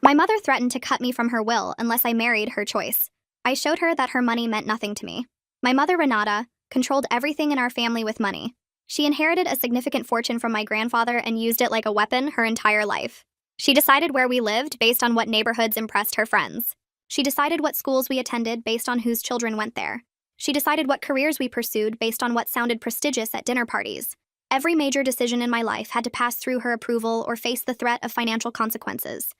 My mother threatened to cut me from her will unless I married her choice. I showed her that her money meant nothing to me. My mother, Renata, controlled everything in our family with money. She inherited a significant fortune from my grandfather and used it like a weapon her entire life. She decided where we lived based on what neighborhoods impressed her friends. She decided what schools we attended based on whose children went there. She decided what careers we pursued based on what sounded prestigious at dinner parties. Every major decision in my life had to pass through her approval or face the threat of financial consequences.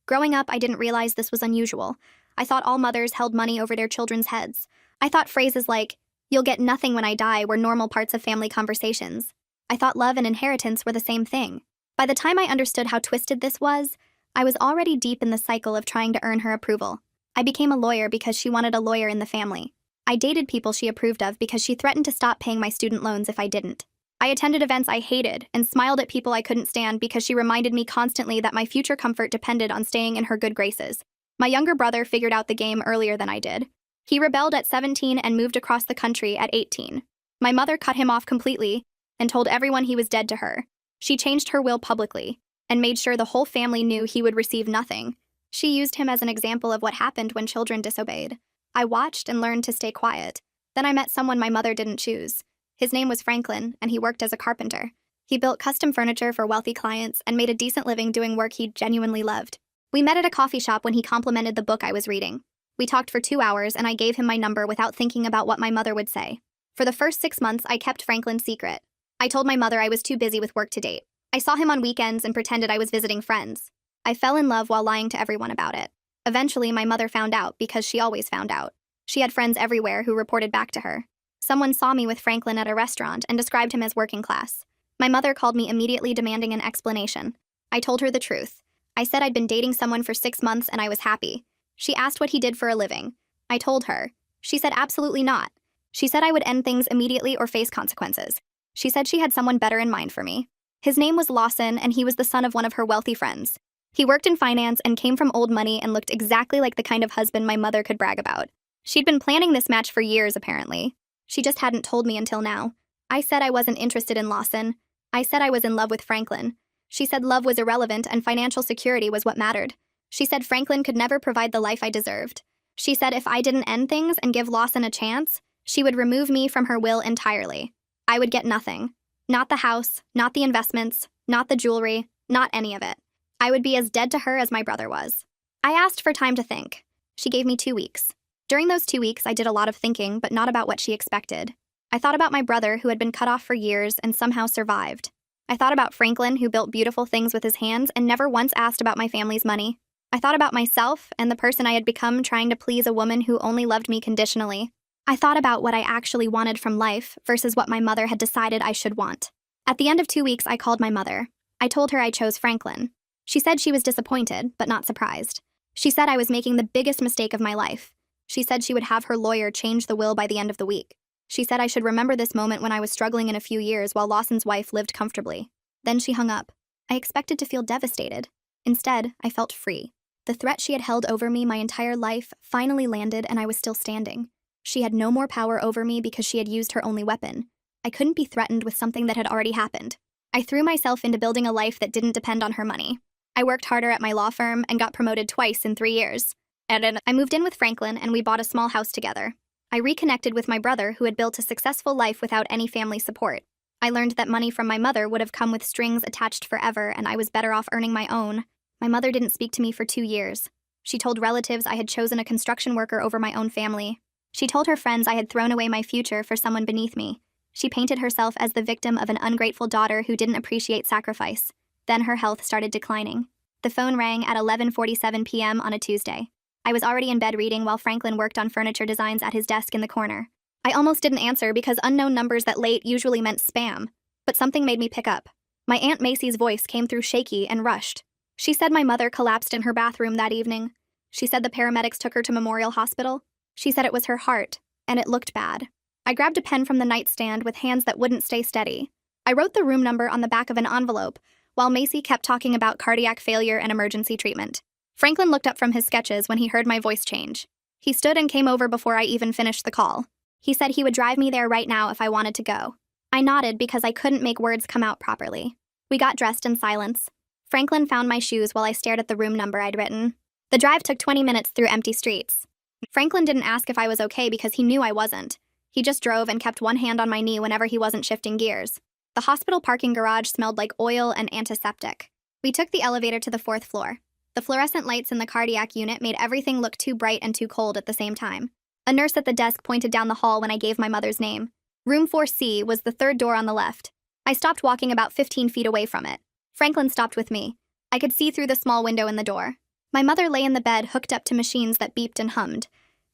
Growing up, I didn't realize this was unusual. I thought all mothers held money over their children's heads. I thought phrases like, "You'll get nothing when I die," were normal parts of family conversations. I thought love and inheritance were the same thing. By the time I understood how twisted this was, I was already deep in the cycle of trying to earn her approval. I became a lawyer because she wanted a lawyer in the family. I dated people she approved of because she threatened to stop paying my student loans if I didn't. I attended events I hated and smiled at people I couldn't stand because she reminded me constantly that my future comfort depended on staying in her good graces. My younger brother figured out the game earlier than I did. He rebelled at 17 and moved across the country at 18. My mother cut him off completely and told everyone he was dead to her. She changed her will publicly and made sure the whole family knew he would receive nothing. She used him as an example of what happened when children disobeyed. I watched and learned to stay quiet. Then I met someone my mother didn't choose. His name was Franklin, and he worked as a carpenter. He built custom furniture for wealthy clients and made a decent living doing work he genuinely loved. We met at a coffee shop when he complimented the book I was reading. We talked for 2 hours, and I gave him my number without thinking about what my mother would say. For the first 6 months, I kept Franklin's secret. I told my mother I was too busy with work to date. I saw him on weekends and pretended I was visiting friends. I fell in love while lying to everyone about it. Eventually, my mother found out because she always found out. She had friends everywhere who reported back to her. Someone saw me with Franklin at a restaurant and described him as working class. My mother called me immediately demanding an explanation. I told her the truth. I said I'd been dating someone for 6 months and I was happy. She asked what he did for a living. I told her. She said absolutely not. She said I would end things immediately or face consequences. She said she had someone better in mind for me. His name was Lawson, and he was the son of one of her wealthy friends. He worked in finance and came from old money and looked exactly like the kind of husband my mother could brag about. She'd been planning this match for years, apparently. She just hadn't told me until now. I said I wasn't interested in Lawson. I said I was in love with Franklin. She said love was irrelevant and financial security was what mattered. She said Franklin could never provide the life I deserved. She said if I didn't end things and give Lawson a chance, she would remove me from her will entirely. I would get nothing. Not the house, not the investments, not the jewelry, not any of it. I would be as dead to her as my brother was. I asked for time to think. She gave me 2 weeks. During those 2 weeks, I did a lot of thinking, but not about what she expected. I thought about my brother, who had been cut off for years and somehow survived. I thought about Franklin, who built beautiful things with his hands and never once asked about my family's money. I thought about myself and the person I had become trying to please a woman who only loved me conditionally. I thought about what I actually wanted from life versus what my mother had decided I should want. At the end of 2 weeks, I called my mother. I told her I chose Franklin. She said she was disappointed, but not surprised. She said I was making the biggest mistake of my life. She said she would have her lawyer change the will by the end of the week. She said I should remember this moment when I was struggling in a few years while Lawson's wife lived comfortably. Then she hung up. I expected to feel devastated. Instead, I felt free. The threat she had held over me my entire life finally landed, and I was still standing. She had no more power over me because she had used her only weapon. I couldn't be threatened with something that had already happened. I threw myself into building a life that didn't depend on her money. I worked harder at my law firm and got promoted twice in 3 years. And I moved in with Franklin and we bought a small house together. I reconnected with my brother, who had built a successful life without any family support. I learned that money from my mother would have come with strings attached forever, and I was better off earning my own. My mother didn't speak to me for 2 years. She told relatives I had chosen a construction worker over my own family. She told her friends I had thrown away my future for someone beneath me. She painted herself as the victim of an ungrateful daughter who didn't appreciate sacrifice. Then her health started declining. The phone rang at 11:47 p.m. on a Tuesday. I was already in bed reading while Franklin worked on furniture designs at his desk in the corner. I almost didn't answer because unknown numbers that late usually meant spam, but something made me pick up. My Aunt Macy's voice came through shaky and rushed. She said my mother collapsed in her bathroom that evening. She said the paramedics took her to Memorial Hospital. She said it was her heart, and it looked bad. I grabbed a pen from the nightstand with hands that wouldn't stay steady. I wrote the room number on the back of an envelope, while Macy kept talking about cardiac failure and emergency treatment. Franklin looked up from his sketches when he heard my voice change. He stood and came over before I even finished the call. He said he would drive me there right now if I wanted to go. I nodded because I couldn't make words come out properly. We got dressed in silence. Franklin found my shoes while I stared at the room number I'd written. The drive took 20 minutes through empty streets. Franklin didn't ask if I was okay because he knew I wasn't. He just drove and kept one hand on my knee whenever he wasn't shifting gears. The hospital parking garage smelled like oil and antiseptic. We took the elevator to the 4th floor. The fluorescent lights in the cardiac unit made everything look too bright and too cold at the same time. A nurse at the desk pointed down the hall when I gave my mother's name. Room 4C was the 3rd door on the left. I stopped walking about 15 feet away from it. Franklin stopped with me. I could see through the small window in the door. My mother lay in the bed hooked up to machines that beeped and hummed.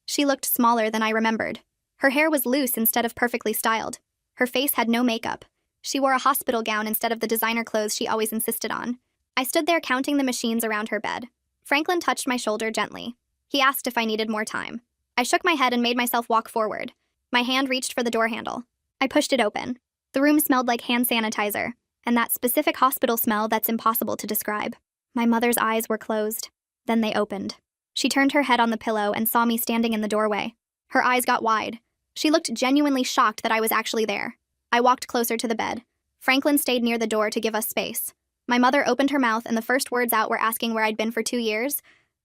She looked smaller than I remembered. Her hair was loose instead of perfectly styled. Her face had no makeup. She wore a hospital gown instead of the designer clothes she always insisted on. I stood there counting the machines around her bed. Franklin touched my shoulder gently. He asked if I needed more time. I shook my head and made myself walk forward. My hand reached for the door handle. I pushed it open. The room smelled like hand sanitizer, and that specific hospital smell that's impossible to describe. My mother's eyes were closed. Then they opened. She turned her head on the pillow and saw me standing in the doorway. Her eyes got wide. She looked genuinely shocked that I was actually there. I walked closer to the bed. Franklin stayed near the door to give us space. My mother opened her mouth and the first words out were asking where I'd been for 2 years.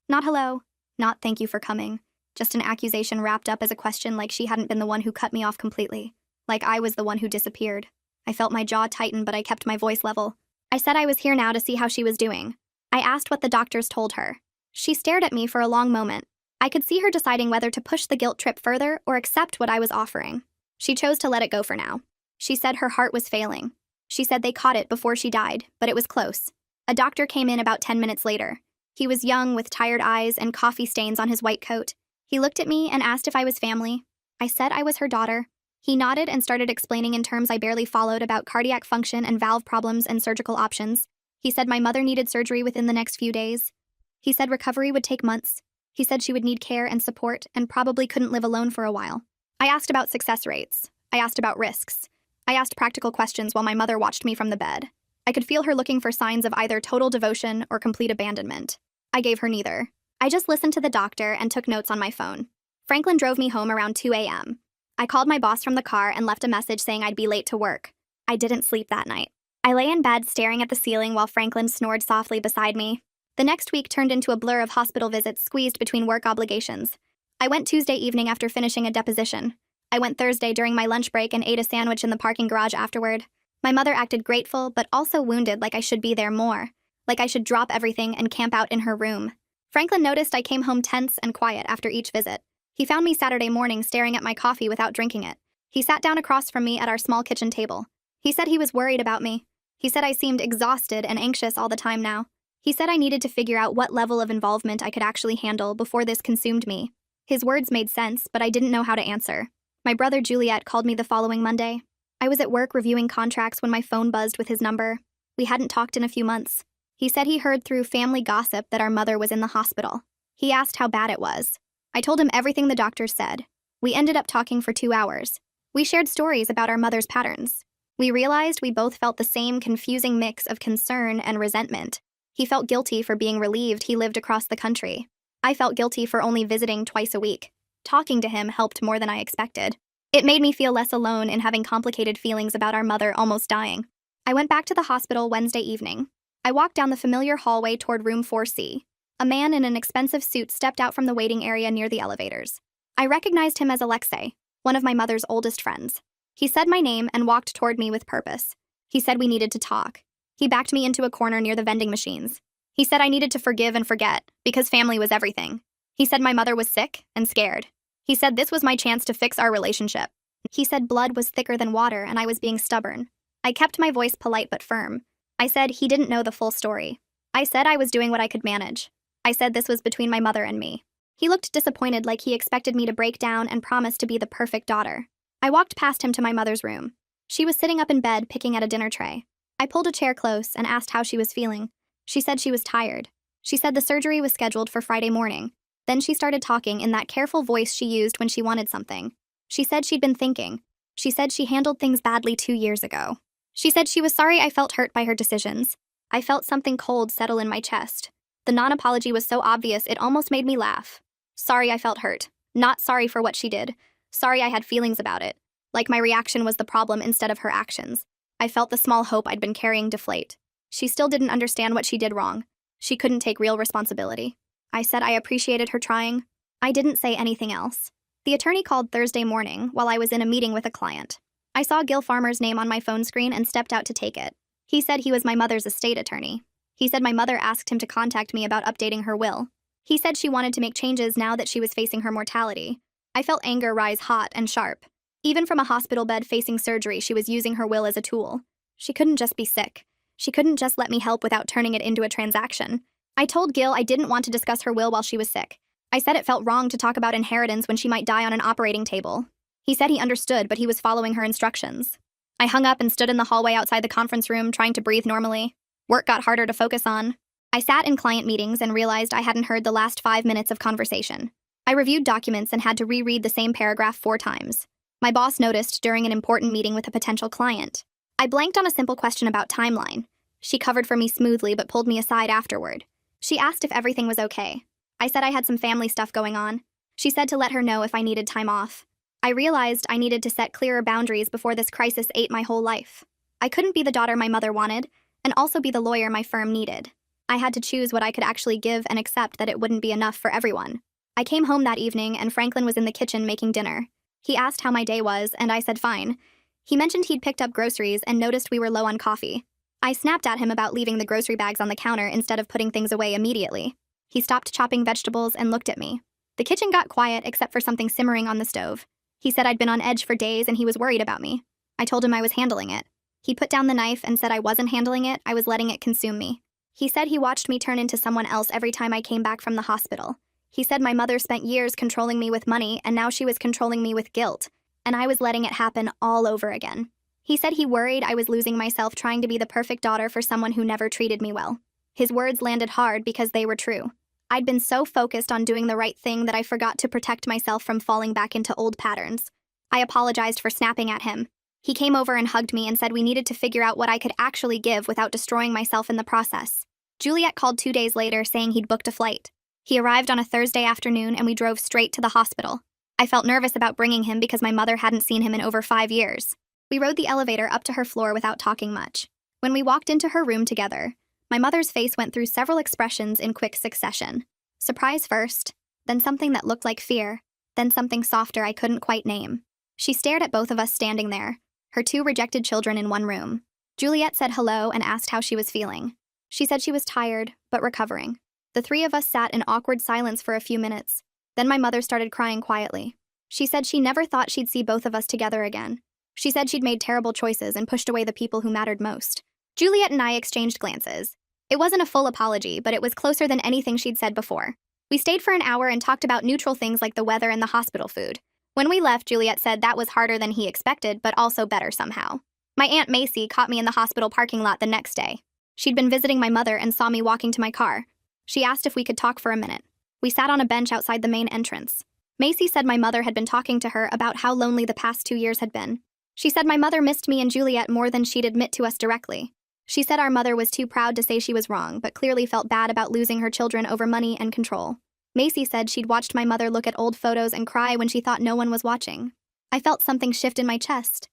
Not hello. Not thank you for coming. Just an accusation wrapped up as a question, like she hadn't been the one who cut me off completely. Like I was the one who disappeared. I felt my jaw tighten, but I kept my voice level. I said I was here now to see how she was doing. I asked what the doctors told her. She stared at me for a long moment. I could see her deciding whether to push the guilt trip further or accept what I was offering. She chose to let it go for now. She said her heart was failing. She said they caught it before she died, but it was close. A doctor came in about 10 minutes later. He was young with tired eyes and coffee stains on his white coat. He looked at me and asked if I was family. I said I was her daughter. He nodded and started explaining in terms I barely followed about cardiac function and valve problems and surgical options. He said my mother needed surgery within the next few days. He said recovery would take months. He said she would need care and support and probably couldn't live alone for a while. I asked about success rates. I asked about risks. I asked practical questions while my mother watched me from the bed. I could feel her looking for signs of either total devotion or complete abandonment. I gave her neither. I just listened to the doctor and took notes on my phone. Franklin drove me home around 2 a.m. I called my boss from the car and left a message saying I'd be late to work. I didn't sleep that night. I lay in bed staring at the ceiling while Franklin snored softly beside me. The next week turned into a blur of hospital visits squeezed between work obligations. I went Tuesday evening after finishing a deposition. I went Thursday during my lunch break and ate a sandwich in the parking garage afterward. My mother acted grateful, but also wounded, like I should be there more. Like I should drop everything and camp out in her room. Franklin noticed I came home tense and quiet after each visit. He found me Saturday morning staring at my coffee without drinking it. He sat down across from me at our small kitchen table. He said he was worried about me. He said I seemed exhausted and anxious all the time now. He said I needed to figure out what level of involvement I could actually handle before this consumed me. His words made sense, but I didn't know how to answer. My brother Juliet called me the following Monday. I was at work reviewing contracts when my phone buzzed with his number. We hadn't talked in a few months. He said he heard through family gossip that our mother was in the hospital. He asked how bad it was. I told him everything the doctors said. We ended up talking for 2 hours. We shared stories about our mother's patterns. We realized we both felt the same confusing mix of concern and resentment. He felt guilty for being relieved he lived across the country. I felt guilty for only visiting twice a week. Talking to him helped more than I expected. It made me feel less alone in having complicated feelings about our mother almost dying. I went back to the hospital Wednesday evening. I walked down the familiar hallway toward room 4C. A man in an expensive suit stepped out from the waiting area near the elevators. I recognized him as Alexei, one of my mother's oldest friends. He said my name and walked toward me with purpose. He said we needed to talk. He backed me into a corner near the vending machines. He said I needed to forgive and forget, because family was everything. He said my mother was sick and scared. He said this was my chance to fix our relationship. He said blood was thicker than water and I was being stubborn. I kept my voice polite but firm. I said he didn't know the full story. I said I was doing what I could manage. I said this was between my mother and me. He looked disappointed, like he expected me to break down and promise to be the perfect daughter. I walked past him to my mother's room. She was sitting up in bed picking at a dinner tray. I pulled a chair close and asked how she was feeling. She said she was tired. She said the surgery was scheduled for Friday morning. Then she started talking in that careful voice she used when she wanted something. She said she'd been thinking. She said she handled things badly 2 years ago. She said she was sorry I felt hurt by her decisions. I felt something cold settle in my chest. The non-apology was so obvious it almost made me laugh. Sorry I felt hurt. Not sorry for what she did. Sorry I had feelings about it. Like my reaction was the problem instead of her actions. I felt the small hope I'd been carrying deflate. She still didn't understand what she did wrong. She couldn't take real responsibility. I said I appreciated her trying. I didn't say anything else. The attorney called Thursday morning while I was in a meeting with a client. I saw Gil Farmer's name on my phone screen and stepped out to take it. He said he was my mother's estate attorney. He said my mother asked him to contact me about updating her will. He said she wanted to make changes now that she was facing her mortality. I felt anger rise hot and sharp. Even from a hospital bed facing surgery, she was using her will as a tool. She couldn't just be sick. She couldn't just let me help without turning it into a transaction. I told Gil I didn't want to discuss her will while she was sick. I said it felt wrong to talk about inheritance when she might die on an operating table. He said he understood, but he was following her instructions. I hung up and stood in the hallway outside the conference room, trying to breathe normally. Work got harder to focus on. I sat in client meetings and realized I hadn't heard the last 5 minutes of conversation. I reviewed documents and had to reread the same paragraph 4 times. My boss noticed during an important meeting with a potential client. I blanked on a simple question about timeline. She covered for me smoothly but pulled me aside afterward. She asked if everything was okay. I said I had some family stuff going on. She said to let her know if I needed time off. I realized I needed to set clearer boundaries before this crisis ate my whole life. I couldn't be the daughter my mother wanted, and also be the lawyer my firm needed. I had to choose what I could actually give and accept that it wouldn't be enough for everyone. I came home that evening and Franklin was in the kitchen making dinner. He asked how my day was, and I said fine. He mentioned he'd picked up groceries and noticed we were low on coffee. I snapped at him about leaving the grocery bags on the counter instead of putting things away immediately. He stopped chopping vegetables and looked at me. The kitchen got quiet except for something simmering on the stove. He said I'd been on edge for days and he was worried about me. I told him I was handling it. He put down the knife and said I wasn't handling it, I was letting it consume me. He said he watched me turn into someone else every time I came back from the hospital. He said my mother spent years controlling me with money and now she was controlling me with guilt, and I was letting it happen all over again. He said he worried I was losing myself trying to be the perfect daughter for someone who never treated me well. His words landed hard because they were true. I'd been so focused on doing the right thing that I forgot to protect myself from falling back into old patterns. I apologized for snapping at him. He came over and hugged me and said we needed to figure out what I could actually give without destroying myself in the process. Juliet called 2 days later saying he'd booked a flight. He arrived on a Thursday afternoon and we drove straight to the hospital. I felt nervous about bringing him because my mother hadn't seen him in over 5 years. We rode the elevator up to her floor without talking much. When we walked into her room together, my mother's face went through several expressions in quick succession. Surprise first, then something that looked like fear, then something softer I couldn't quite name. She stared at both of us standing there, her 2 rejected children in one room. Juliet said hello and asked how she was feeling. She said she was tired, but recovering. The 3 of us sat in awkward silence for a few minutes. Then my mother started crying quietly. She said she never thought she'd see both of us together again. She said she'd made terrible choices and pushed away the people who mattered most. Juliet and I exchanged glances. It wasn't a full apology, but it was closer than anything she'd said before. We stayed for an hour and talked about neutral things like the weather and the hospital food. When we left, Juliet said that was harder than he expected, but also better somehow. My Aunt Macy caught me in the hospital parking lot the next day. She'd been visiting my mother and saw me walking to my car. She asked if we could talk for a minute. We sat on a bench outside the main entrance. Macy said my mother had been talking to her about how lonely the past 2 years had been. She said my mother missed me and Juliet more than she'd admit to us directly. She said our mother was too proud to say she was wrong, but clearly felt bad about losing her children over money and control. Macy said she'd watched my mother look at old photos and cry when she thought no one was watching. I felt something shift in my chest.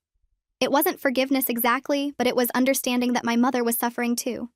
It wasn't forgiveness exactly, but it was understanding that my mother was suffering too.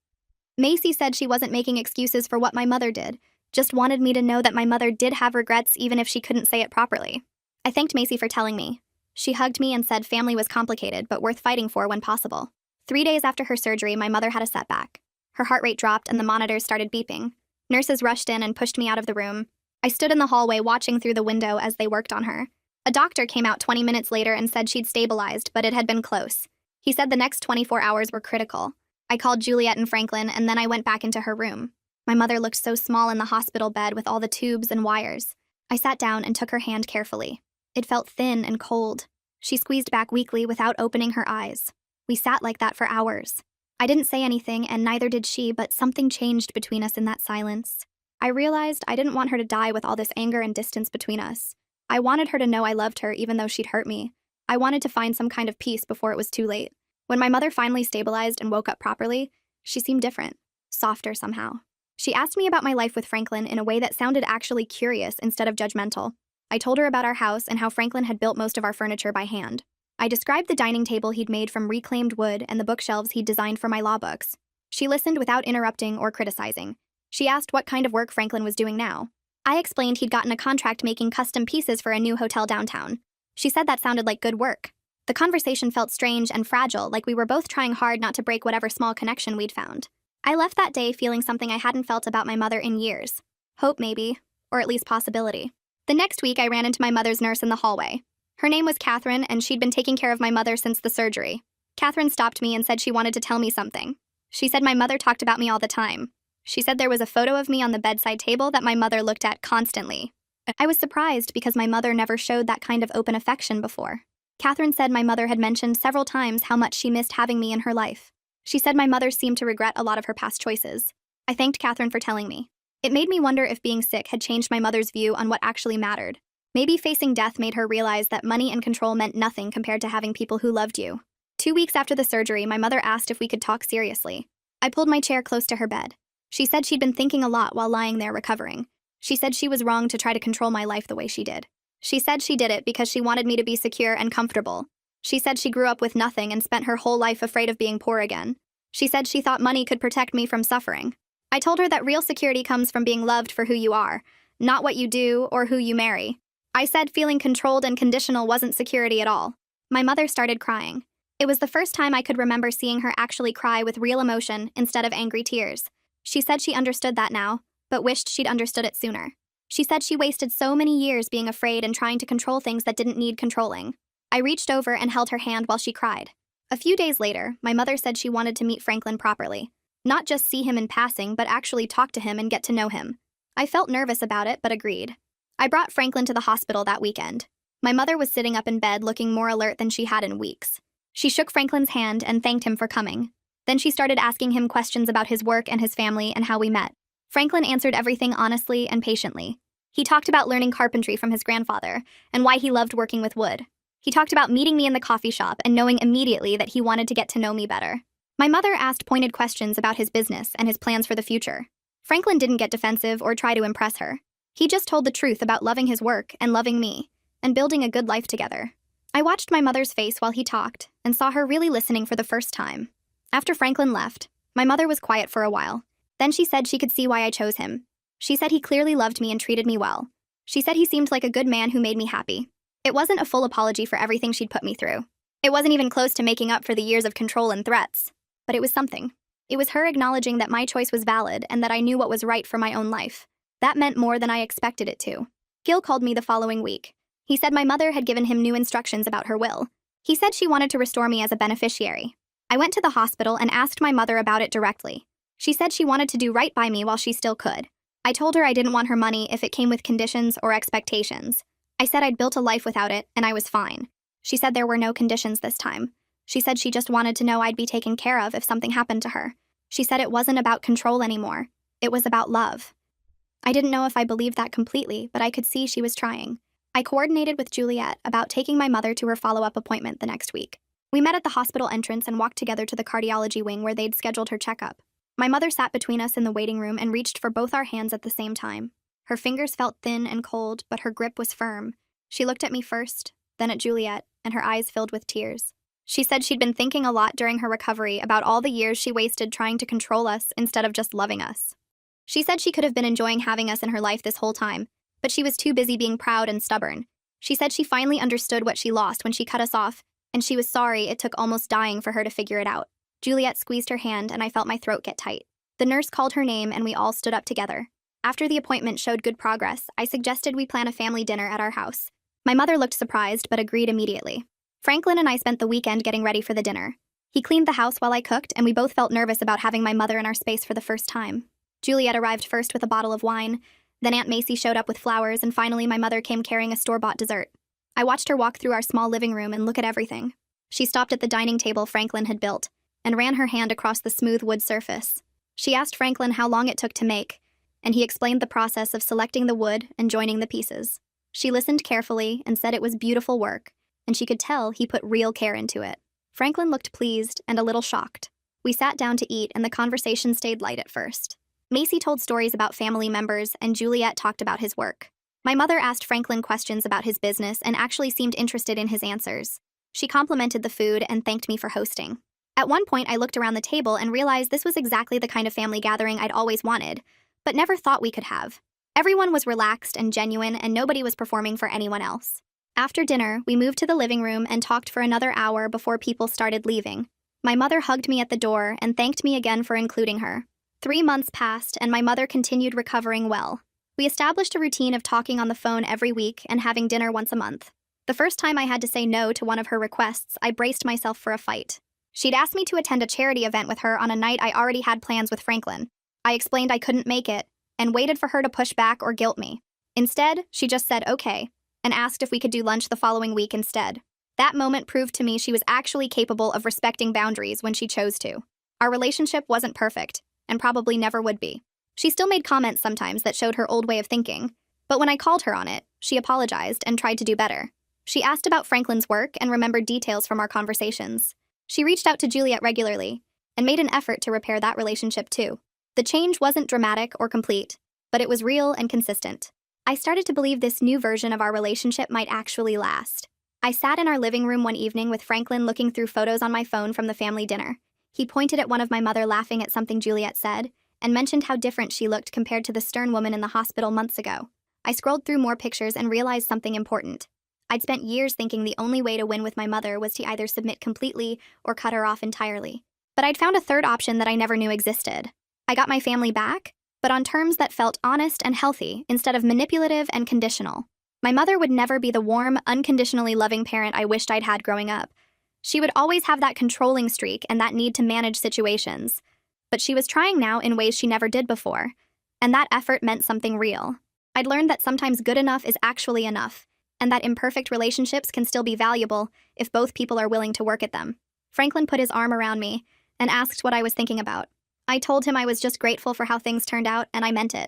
Macy said she wasn't making excuses for what my mother did, just wanted me to know that my mother did have regrets even if she couldn't say it properly. I thanked Macy for telling me. She hugged me and said family was complicated but worth fighting for when possible. 3 days after her surgery, my mother had a setback. Her heart rate dropped and the monitors started beeping. Nurses rushed in and pushed me out of the room. I stood in the hallway watching through the window as they worked on her. A doctor came out 20 minutes later and said she'd stabilized, but it had been close. He said the next 24 hours were critical. I called Juliet and Franklin and then I went back into her room. My mother looked so small in the hospital bed with all the tubes and wires. I sat down and took her hand carefully. It felt thin and cold. She squeezed back weakly without opening her eyes. We sat like that for hours. I didn't say anything, and neither did she, but something changed between us in that silence. I realized I didn't want her to die with all this anger and distance between us. I wanted her to know I loved her even though she'd hurt me. I wanted to find some kind of peace before it was too late. When my mother finally stabilized and woke up properly, she seemed different, softer somehow. She asked me about my life with Franklin in a way that sounded actually curious instead of judgmental. I told her about our house and how Franklin had built most of our furniture by hand. I described the dining table he'd made from reclaimed wood and the bookshelves he'd designed for my law books. She listened without interrupting or criticizing. She asked what kind of work Franklin was doing now. I explained he'd gotten a contract making custom pieces for a new hotel downtown. She said that sounded like good work. The conversation felt strange and fragile, like we were both trying hard not to break whatever small connection we'd found. I left that day feeling something I hadn't felt about my mother in years. Hope, maybe, or at least possibility. The next week, I ran into my mother's nurse in the hallway. Her name was Catherine, and she'd been taking care of my mother since the surgery. Catherine stopped me and said she wanted to tell me something. She said my mother talked about me all the time. She said there was a photo of me on the bedside table that my mother looked at constantly. I was surprised because my mother never showed that kind of open affection before. Catherine said my mother had mentioned several times how much she missed having me in her life. She said my mother seemed to regret a lot of her past choices. I thanked Catherine for telling me. It made me wonder if being sick had changed my mother's view on what actually mattered. Maybe facing death made her realize that money and control meant nothing compared to having people who loved you. 2 weeks after the surgery, my mother asked if we could talk seriously. I pulled my chair close to her bed. She said she'd been thinking a lot while lying there recovering. She said she was wrong to try to control my life the way she did. She said she did it because she wanted me to be secure and comfortable. She said she grew up with nothing and spent her whole life afraid of being poor again. She said she thought money could protect me from suffering. I told her that real security comes from being loved for who you are, not what you do or who you marry. I said feeling controlled and conditional wasn't security at all. My mother started crying. It was the first time I could remember seeing her actually cry with real emotion instead of angry tears. She said she understood that now, but wished she'd understood it sooner. She said she wasted so many years being afraid and trying to control things that didn't need controlling. I reached over and held her hand while she cried. A few days later, my mother said she wanted to meet Franklin properly. Not just see him in passing, but actually talk to him and get to know him. I felt nervous about it, but agreed. I brought Franklin to the hospital that weekend. My mother was sitting up in bed looking more alert than she had in weeks. She shook Franklin's hand and thanked him for coming. Then she started asking him questions about his work and his family and how we met. Franklin answered everything honestly and patiently. He talked about learning carpentry from his grandfather and why he loved working with wood. He talked about meeting me in the coffee shop and knowing immediately that he wanted to get to know me better. My mother asked pointed questions about his business and his plans for the future. Franklin didn't get defensive or try to impress her. He just told the truth about loving his work and loving me, and building a good life together. I watched my mother's face while he talked and saw her really listening for the first time. After Franklin left, my mother was quiet for a while. Then she said she could see why I chose him. She said he clearly loved me and treated me well. She said he seemed like a good man who made me happy. It wasn't a full apology for everything she'd put me through. It wasn't even close to making up for the years of control and threats. But it was something. It was her acknowledging that my choice was valid and that I knew what was right for my own life. That meant more than I expected it to. Gil called me the following week. He said my mother had given him new instructions about her will. He said she wanted to restore me as a beneficiary. I went to the hospital and asked my mother about it directly. She said she wanted to do right by me while she still could. I told her I didn't want her money if it came with conditions or expectations. I said I'd built a life without it, and I was fine. She said there were no conditions this time. She said she just wanted to know I'd be taken care of if something happened to her. She said it wasn't about control anymore. It was about love. I didn't know if I believed that completely, but I could see she was trying. I coordinated with Juliet about taking my mother to her follow-up appointment the next week. We met at the hospital entrance and walked together to the cardiology wing where they'd scheduled her checkup. My mother sat between us in the waiting room and reached for both our hands at the same time. Her fingers felt thin and cold, but her grip was firm. She looked at me first, then at Juliet, and her eyes filled with tears. She said she'd been thinking a lot during her recovery about all the years she wasted trying to control us instead of just loving us. She said she could have been enjoying having us in her life this whole time, but she was too busy being proud and stubborn. She said she finally understood what she lost when she cut us off, and she was sorry it took almost dying for her to figure it out. Juliet squeezed her hand, and I felt my throat get tight. The nurse called her name, and we all stood up together. After the appointment showed good progress, I suggested we plan a family dinner at our house. My mother looked surprised, but agreed immediately. Franklin and I spent the weekend getting ready for the dinner. He cleaned the house while I cooked, and we both felt nervous about having my mother in our space for the first time. Juliet arrived first with a bottle of wine, then Aunt Macy showed up with flowers, and finally my mother came carrying a store-bought dessert. I watched her walk through our small living room and look at everything. She stopped at the dining table Franklin had built, and ran her hand across the smooth wood surface. She asked Franklin how long it took to make, and he explained the process of selecting the wood and joining the pieces. She listened carefully and said it was beautiful work, and she could tell he put real care into it. Franklin looked pleased and a little shocked. We sat down to eat, and the conversation stayed light at first. Macy told stories about family members, and Juliet talked about his work. My mother asked Franklin questions about his business and actually seemed interested in his answers. She complimented the food and thanked me for hosting. At one point, I looked around the table and realized this was exactly the kind of family gathering I'd always wanted, but never thought we could have. Everyone was relaxed and genuine, and nobody was performing for anyone else. After dinner, we moved to the living room and talked for another hour before people started leaving. My mother hugged me at the door and thanked me again for including her. 3 months passed, and my mother continued recovering well. We established a routine of talking on the phone every week and having dinner once a month. The first time I had to say no to one of her requests, I braced myself for a fight. She'd asked me to attend a charity event with her on a night I already had plans with Franklin. I explained I couldn't make it, and waited for her to push back or guilt me. Instead, she just said okay, and asked if we could do lunch the following week instead. That moment proved to me she was actually capable of respecting boundaries when she chose to. Our relationship wasn't perfect, and probably never would be. She still made comments sometimes that showed her old way of thinking, but when I called her on it, she apologized and tried to do better. She asked about Franklin's work and remembered details from our conversations. She reached out to Juliet regularly, and made an effort to repair that relationship too. The change wasn't dramatic or complete, but it was real and consistent. I started to believe this new version of our relationship might actually last. I sat in our living room one evening with Franklin looking through photos on my phone from the family dinner. He pointed at one of my mother laughing at something Juliet said, and mentioned how different she looked compared to the stern woman in the hospital months ago. I scrolled through more pictures and realized something important. I'd spent years thinking the only way to win with my mother was to either submit completely or cut her off entirely. But I'd found a third option that I never knew existed. I got my family back, but on terms that felt honest and healthy instead of manipulative and conditional. My mother would never be the warm, unconditionally loving parent I wished I'd had growing up. She would always have that controlling streak and that need to manage situations. But she was trying now in ways she never did before, and that effort meant something real. I'd learned that sometimes good enough is actually enough, and that imperfect relationships can still be valuable if both people are willing to work at them. Franklin put his arm around me and asked what I was thinking about. I told him I was just grateful for how things turned out, and I meant it.